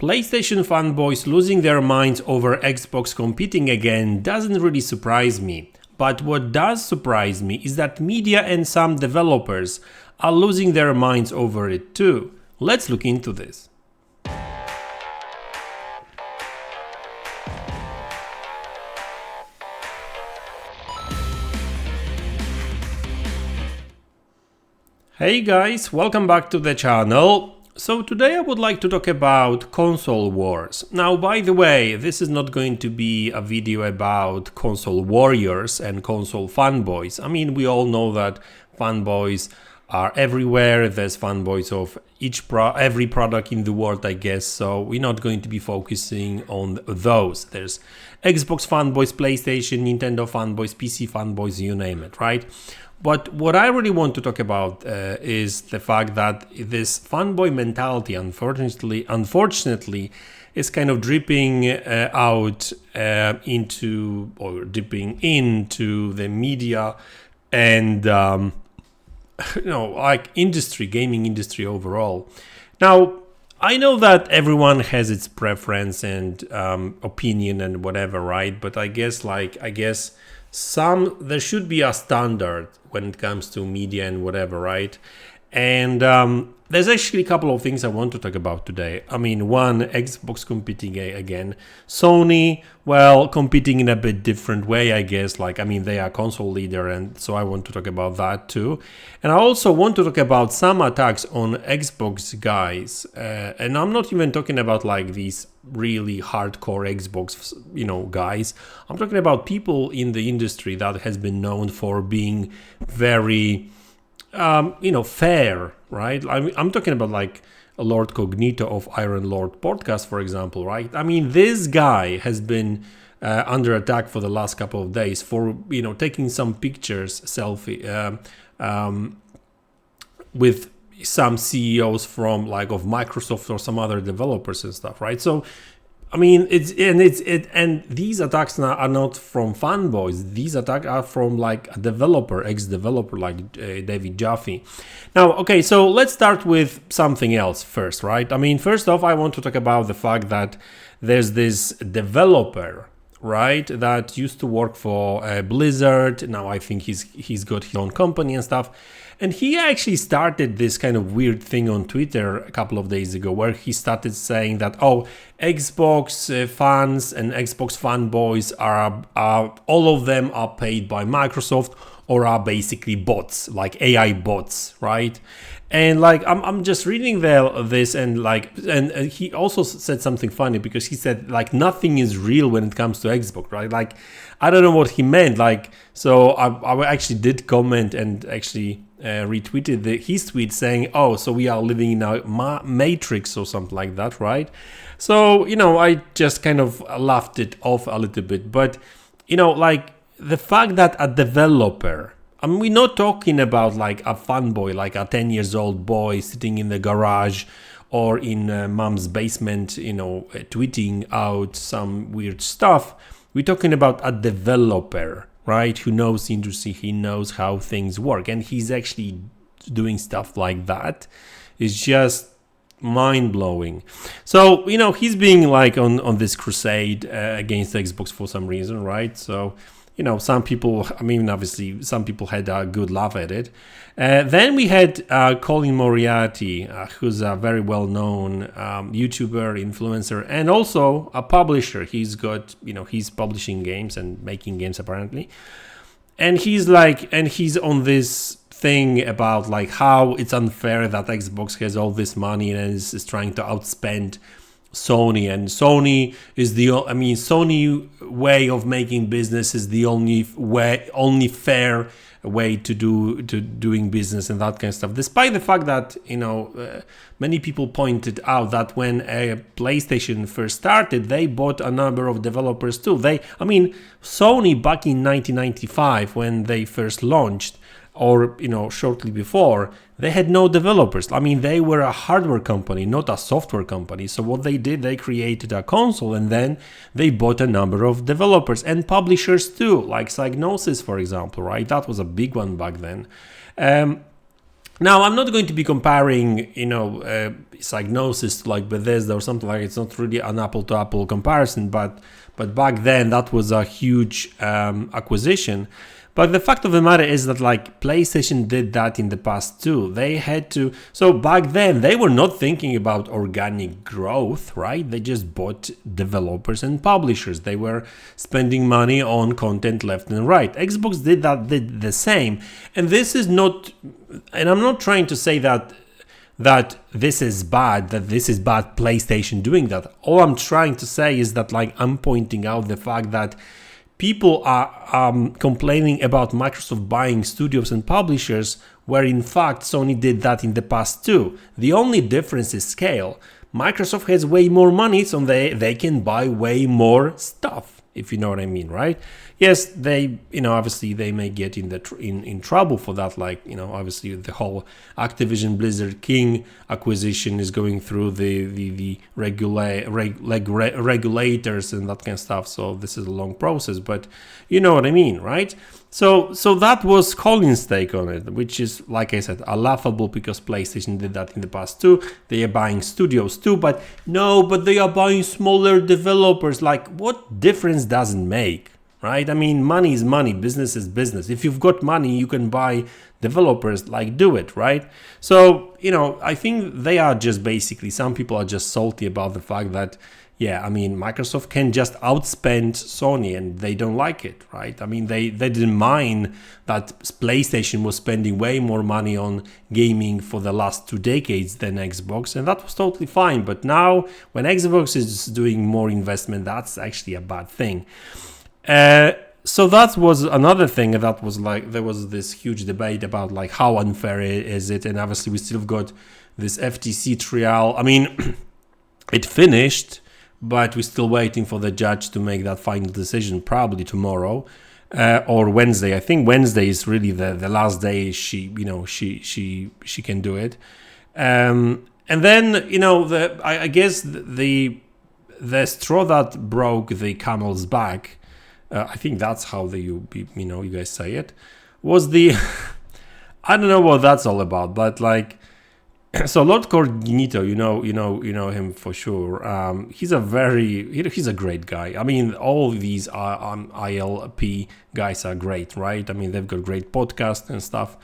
PlayStation fanboys losing their minds over Xbox competing again doesn't really surprise me. But what does surprise me is that media and some developers are losing their minds over it too. Let's look into this. Hey guys, welcome back to the channel. So today I would like to talk about console wars. Now, by the way, this is not going to be a video about console warriors and console fanboys. I mean, we all know that fanboys are everywhere. There's fanboys of every product in the world, I guess. So we're not going to be focusing on those. There's Xbox fanboys, PlayStation, Nintendo fanboys, PC fanboys, you name it, right? But what I really want to talk about is the fact that this fanboy mentality, unfortunately, is kind of dripping out into or dipping into the media and like gaming industry overall. Now, I know that everyone has its preference and opinion and whatever, right? But I guess there should be a standard when it comes to media and whatever, right? And there's actually a couple of things I want to talk about today. I mean, one, Xbox competing again. Sony, well, competing in a bit different way, I guess. They are console leader, and so I want to talk about that too. And I also want to talk about some attacks on Xbox guys. And I'm not even talking about like these really hardcore Xbox, guys. I'm talking about people in the industry that has been known for being very fair, right? I'm talking about like a Lord Cognito of Iron Lord podcast, for example, right? I mean, this guy has been under attack for the last couple of days for, taking some pictures, selfie, with some CEOs from of Microsoft or some other developers and stuff, right? So, I mean, and these attacks now are not from fanboys. These attacks are from like a developer, ex-developer like David Jaffe. Now, okay, so let's start with something else first, right? I mean, first off, I want to talk about the fact that there's this developer, right, that used to work for Blizzard. Now I think he's got his own company and stuff. And he actually started this kind of weird thing on Twitter a couple of days ago where he started saying that, Xbox fans and Xbox fanboys are all of them are paid by Microsoft or are basically bots, like AI bots, right? And I'm just reading this and he also said something funny because he said nothing is real when it comes to Xbox, right? I don't know what he meant. So I actually did comment and actually retweeted his tweet saying, so we are living in a matrix or something like that, right? So, I just kind of laughed it off a little bit. But, the fact that a developer, I mean, we're not talking about a fanboy, like a 10 years old boy sitting in the garage or in mom's basement, tweeting out some weird stuff. We're talking about a developer, right, who knows the industry, he knows how things work, and he's actually doing stuff like that. It's just mind-blowing. So, he's being on this crusade against Xbox for some reason, right? So, some people, obviously, some people had a good laugh at it. Then we had Colin Moriarty, who's a very well-known YouTuber, influencer, and also a publisher. He's got, he's publishing games and making games apparently. And he's on this thing about how it's unfair that Xbox has all this money and is trying to outspend Sony, and Sony is Sony way of making business is the only fair way to doing business and that kind of stuff. Despite the fact that many people pointed out that when PlayStation first started, they bought a number of developers too. Sony back in 1995 when they first launched, or shortly before, they had no developers. They were a hardware company, not a software company. So what they did, they created a console and then they bought a number of developers and publishers too, like Psygnosis, for example, right? That was a big one back then. Now, I'm not going to be comparing, Psygnosis to like Bethesda or something like it. It's not really an apple-to-apple comparison, but back then that was a huge acquisition. But the fact of the matter is that like PlayStation did that in the past too. They had to. So back then they were not thinking about organic growth, right? They just bought developers and publishers. They were spending money on content left and right. Xbox did the same. And this is not. And I'm not trying to say that this is bad, PlayStation doing that. All I'm trying to say is that like I'm pointing out the fact that people are complaining about Microsoft buying studios and publishers, where in fact Sony did that in the past too. The only difference is scale. Microsoft has way more money, so they can buy way more stuff, if you know what I mean, right? Yes, they, obviously they may get in trouble for that. Like, obviously the whole Activision Blizzard King acquisition is going through the regulators and that kind of stuff. So this is a long process, but you know what I mean, right? So that was Colin's take on it, which is, like I said, laughable because PlayStation did that in the past too. They are buying studios too, but they are buying smaller developers. Like, what difference does it make? Right? I mean, money is money, business is business. If you've got money, you can buy developers, like do it, right? So, I think they are just basically, some people are just salty about the fact that, Microsoft can just outspend Sony and they don't like it, right? I mean, they didn't mind that PlayStation was spending way more money on gaming for the last 2 decades than Xbox, and that was totally fine. But now, when Xbox is doing more investment, that's actually a bad thing. So that was another thing that was like, there was this huge debate about like how unfair is it, and obviously we still got this FTC trial. I mean, it finished, but we're still waiting for the judge to make that final decision, probably tomorrow or Wednesday. I think Wednesday is really the last day she can do it. And then I guess the straw that broke the camel's back. I think that's how you guys say it, was the I don't know what that's all about, but like, so Lord Cognito, you know him for sure. He's a great guy. I mean, all these ILP guys are great, right? I mean, they've got great podcasts and stuff.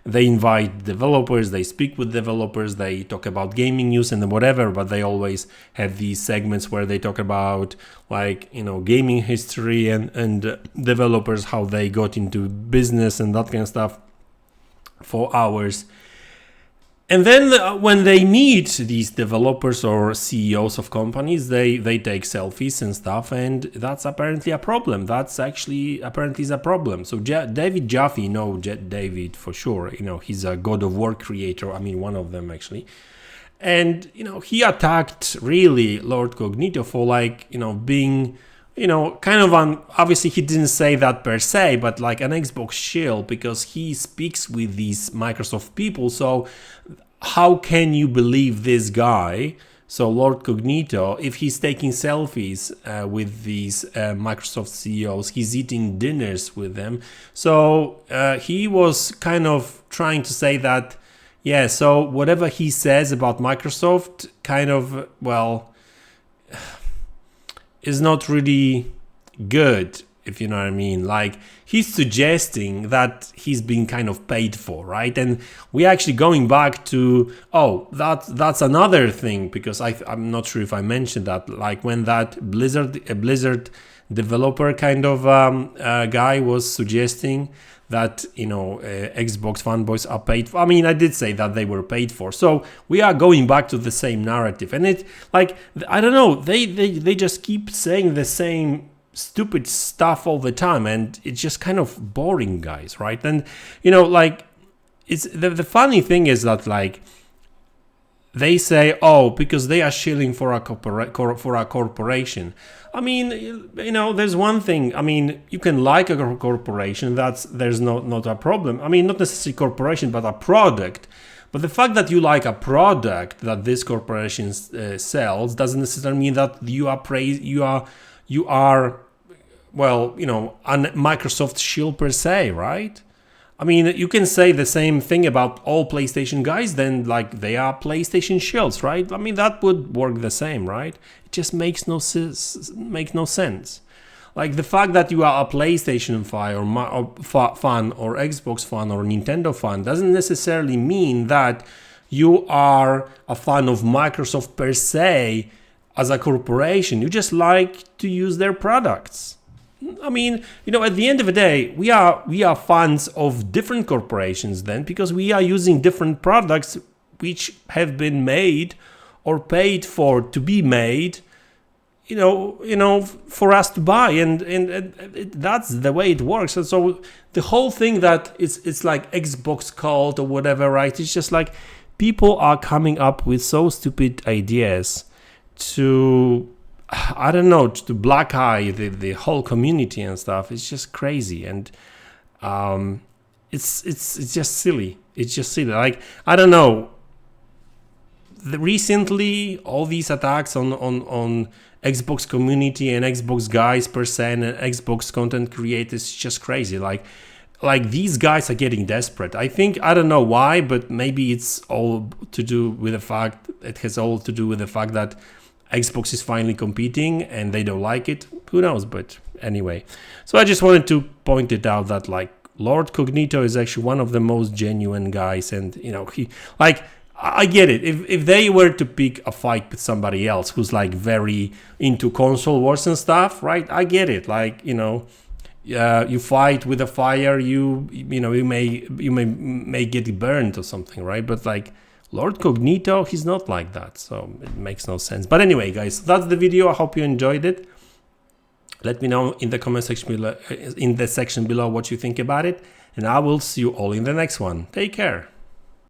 They invite developers, they speak with developers, they talk about gaming news and whatever, but they always have these segments where they talk about like, gaming history and developers, how they got into business and that kind of stuff for hours. And then when they meet these developers or CEOs of companies, they take selfies and stuff, and that's apparently a problem. That's actually apparently is a problem. So David Jaffe, David for sure, he's a God of War creator. I mean, one of them actually. And, he attacked really Lord Cognito for like, being, kind of obviously he didn't say that per se, but like an Xbox shill, because he speaks with these Microsoft people. So how can you believe this guy, so Lord Cognito, if he's taking selfies with these Microsoft CEOs, he's eating dinners with them. So he was kind of trying to say that, so whatever he says about Microsoft kind of, is not really good, if you know what I mean. Like, he's suggesting that he's being kind of paid for, right? And we're actually going back to, that's another thing, because I'm not sure if I mentioned that, like when that Blizzard developer kind of guy was suggesting that, Xbox fanboys are paid for. I mean, I did say that they were paid for. So we are going back to the same narrative. And it, like, I don't know, they just keep saying the same stupid stuff all the time, and it's just kind of boring, guys, right? And, like, it's the funny thing is that, like, they say, because they are shilling for a corporation. I mean, there's one thing. I mean, you can like a corporation. There's not a problem. I mean, not necessarily corporation, but a product. But the fact that you like a product that this corporation sells doesn't necessarily mean that you are Microsoft shill per se, right? I mean, you can say the same thing about all PlayStation guys, then like they are PlayStation shills, right? I mean, that would work the same, right? It just makes no sense. Like the fact that you are a PlayStation fan or Xbox fan or Nintendo fan doesn't necessarily mean that you are a fan of Microsoft per se as a corporation. You just like to use their products. I mean, you know, at the end of the day, we are fans of different corporations then, because we are using different products which have been made or paid for to be made, you know, for us to buy, and that's the way it works. And so the whole thing that it's like Xbox cult or whatever, right? It's just like people are coming up with so stupid ideas to, I don't know, to black eye the whole community and stuff. It's just crazy, and it's just silly. It's just silly. Like, I don't know. Recently, all these attacks on Xbox community and Xbox guys per se and Xbox content creators, just crazy. Like these guys are getting desperate. I think, I don't know why, but maybe it's all to do with the fact, it has all to do with the fact that Xbox is finally competing and they don't like it. Who knows? But anyway, so I just wanted to point it out that like Lord Cognito is actually one of the most genuine guys, and you know, he, like, I get it. If they were to pick a fight with somebody else who's like very into console wars and stuff, right? I get it. Like, you know, you fight with a fire, you may get burned or something, right? But like Lord Cognito, he's not like that, so it makes no sense. But anyway, guys, that's the video. I hope you enjoyed it. Let me know in the comment section below, what you think about it, and I will see you all in the next one. Take care.